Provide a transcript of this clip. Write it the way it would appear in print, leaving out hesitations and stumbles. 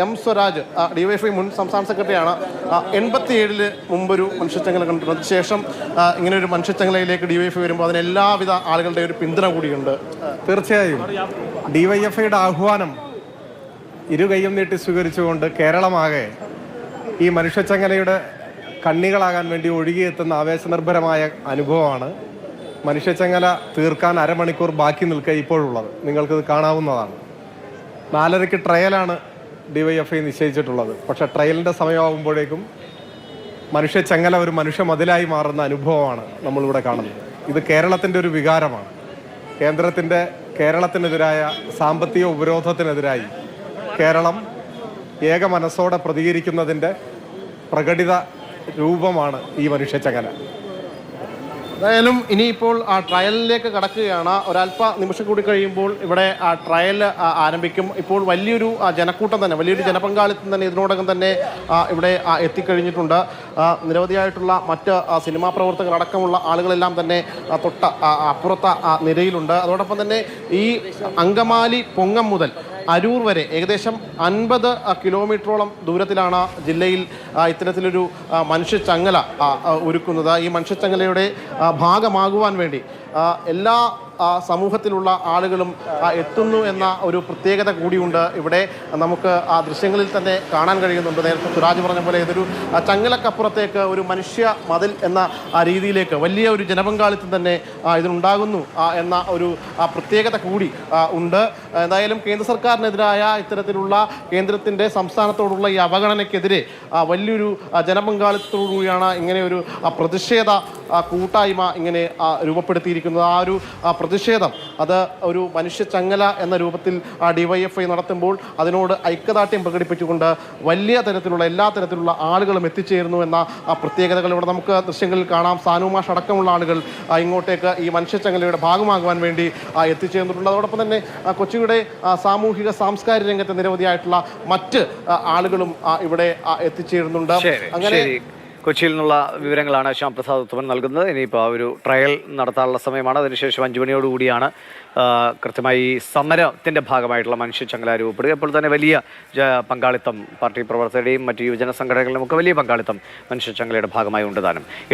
M Swaraj DYFI മുൻ സംസ്ഥാന സെക്രട്ടറിയാണ്. 87-ൽ മുമ്പൊരു മനുഷ്യച്ചങ്ങല കണ്ടിട്ടുണ്ട്. ശേഷം ഇങ്ങനെ ഒരു മനുഷ്യച്ചങ്ങലയിലേക്ക് ഡിവൈഎഫ്ഐ വരുമ്പോൾ അതിന് എല്ലാവിധ ആളുകളുടെ ഒരു പിന്തുണ കൂടിയുണ്ട്. തീർച്ചയായും ഡിവൈഎഫ്ഐയുടെ ആഹ്വാനം ഇരുകൈയും നീട്ടി സ്വീകരിച്ചുകൊണ്ട് കേരളമാകെ ഈ മനുഷ്യച്ചങ്ങലയുടെ കണ്ണികളാകാൻ വേണ്ടി ഒഴുകിയെത്തുന്ന ആവേശനിർഭരമായ അനുഭവമാണ്. മനുഷ്യച്ചങ്ങല തീർക്കാൻ അരമണിക്കൂർ ബാക്കി നിൽക്കുക ഇപ്പോഴുള്ളത്. നിങ്ങൾക്കിത് കാണാവുന്നതാണ്. 4:30 ട്രയലാണ് ഡിവൈഎഫ്ഐ നിശ്ചയിച്ചിട്ടുള്ളത്. പക്ഷേ ട്രയലിൻ്റെ സമയമാകുമ്പോഴേക്കും മനുഷ്യച്ചങ്ങല ഒരു മനുഷ്യ മതിലായി മാറുന്ന അനുഭവമാണ് നമ്മളിവിടെ കാണുന്നത്. ഇത് കേരളത്തിൻ്റെ ഒരു വികാരമാണ്. കേരളത്തിനെതിരായ സാമ്പത്തിക ഉപരോധത്തിനെതിരായി കേരളം ഏക മനസ്സോടെ പ്രതികരിക്കുന്നതിൻ്റെ പ്രകടിത രൂപമാണ് ഈ മനുഷ്യച്ചങ്ങല. എന്തായാലും ഇനിയിപ്പോൾ ആ ട്രയലിലേക്ക് കടക്കുകയാണ്. ഒരല്പ നിമിഷം കൂടി കഴിയുമ്പോൾ ഇവിടെ ആ ട്രയൽ ആരംഭിക്കും. ഇപ്പോൾ വലിയൊരു ജനക്കൂട്ടം തന്നെ, വലിയൊരു ജനപങ്കാളിത്തം തന്നെ ഇതിനോടകം തന്നെ ഇവിടെ എത്തിക്കഴിഞ്ഞിട്ടുണ്ട്. നിരവധിയായിട്ടുള്ള മറ്റ് സിനിമാ പ്രവർത്തകരടക്കമുള്ള ആളുകളെല്ലാം തന്നെ തൊട്ട അപ്പുറത്ത നിരയിലുണ്ട്. അതോടൊപ്പം തന്നെ ഈ അങ്കമാലി പൊങ്ങം മുതൽ അരൂർ വരെ ഏകദേശം 50 കിലോമീറ്ററോളം ദൂരത്തിലാണ് ജില്ലയിൽ ഇത്തരത്തിലൊരു മനുഷ്യച്ചങ്ങല ഒരുക്കുന്നത്. ഈ മനുഷ്യച്ചങ്ങലയുടെ ഭാഗമാകുവാൻ വേണ്ടി എല്ലാ സമൂഹത്തിലുള്ള ആളുകളും എത്തുന്നു എന്ന ഒരു പ്രത്യേകത കൂടിയുണ്ട്. ഇവിടെ നമുക്ക് ആ ദൃശ്യങ്ങളിൽ തന്നെ കാണാൻ കഴിയുന്നുണ്ട്. നേരത്തെ സുരാജ് പറഞ്ഞ പോലെ ഇതൊരു ചങ്ങലക്കപ്പുറത്തേക്ക് ഒരു മനുഷ്യ മതിൽ എന്ന രീതിയിലേക്ക് വലിയ ഒരു ജനപങ്കാളിത്തം തന്നെ ഇതിനുണ്ടാകുന്നു എന്ന ഒരു പ്രത്യേകത കൂടി ഉണ്ട്. എന്തായാലും കേന്ദ്ര സർക്കാരിനെതിരായ ഇത്തരത്തിലുള്ള കേന്ദ്രത്തിൻ്റെ സംസ്ഥാനത്തോടുള്ള ഈ അവഗണനയ്ക്കെതിരെ വലിയൊരു ജനപങ്കാളിത്തത്തോടു കൂടിയാണ് ഇങ്ങനെ ഒരു പ്രതിഷേധ കൂട്ടായ്മ ഇങ്ങനെ രൂപപ്പെടുത്തിയിരിക്കുന്നത്. ആ ഒരു പ്രതിഷേധം അത് ഒരു മനുഷ്യച്ചങ്ങല എന്ന രൂപത്തിൽ ഡിവൈഎഫ്ഐ നടത്തുമ്പോൾ അതിനോട് ഐക്യദാർഢ്യം പ്രകടിപ്പിച്ചുകൊണ്ട് വലിയ തരത്തിലുള്ള എല്ലാ തരത്തിലുള്ള ആളുകളും എത്തിച്ചേരുന്നു എന്ന പ്രത്യേകതകൾ ഇവിടെ നമുക്ക് ദൃശ്യങ്ങളിൽ കാണാം. സാനുമാഷ് അടക്കമുള്ള ആളുകൾ ഇങ്ങോട്ടേക്ക് ഈ മനുഷ്യച്ചങ്ങലയുടെ ഭാഗമാകുവാൻ വേണ്ടി എത്തിച്ചേർന്നിട്ടുണ്ട്. അതോടൊപ്പം തന്നെ കൊച്ചിയുടെ സാമൂഹിക സാംസ്കാരിക രംഗത്തെ നിരവധിയായിട്ടുള്ള മറ്റ് ആളുകളും ഇവിടെ എത്തിച്ചേരുന്നുണ്ട്. അങ്ങനെ കൊച്ചിയിൽ നിന്നുള്ള വിവരങ്ങളാണ് ശ്യാം പ്രസാദ് ഉത്തമൻ നൽകുന്നത്. ഇനിയിപ്പോൾ ആ ഒരു ട്രയൽ നടത്താനുള്ള സമയമാണ്. അതിനുശേഷം 5 മണിയോടുകൂടിയാണ് കൃത്യമായി സമരത്തിൻ്റെ ഭാഗമായിട്ടുള്ള മനുഷ്യച്ചങ്ങല രൂപപ്പെടുക. അപ്പോൾ തന്നെ വലിയ പങ്കാളിത്തം പാർട്ടി പ്രവർത്തകരുടെയും മറ്റ് യുവജന സംഘടനകളുടെയും ഒക്കെ വലിയ പങ്കാളിത്തം മനുഷ്യച്ചങ്ങലയുടെ ഭാഗമായി ഉണ്ട് താനും.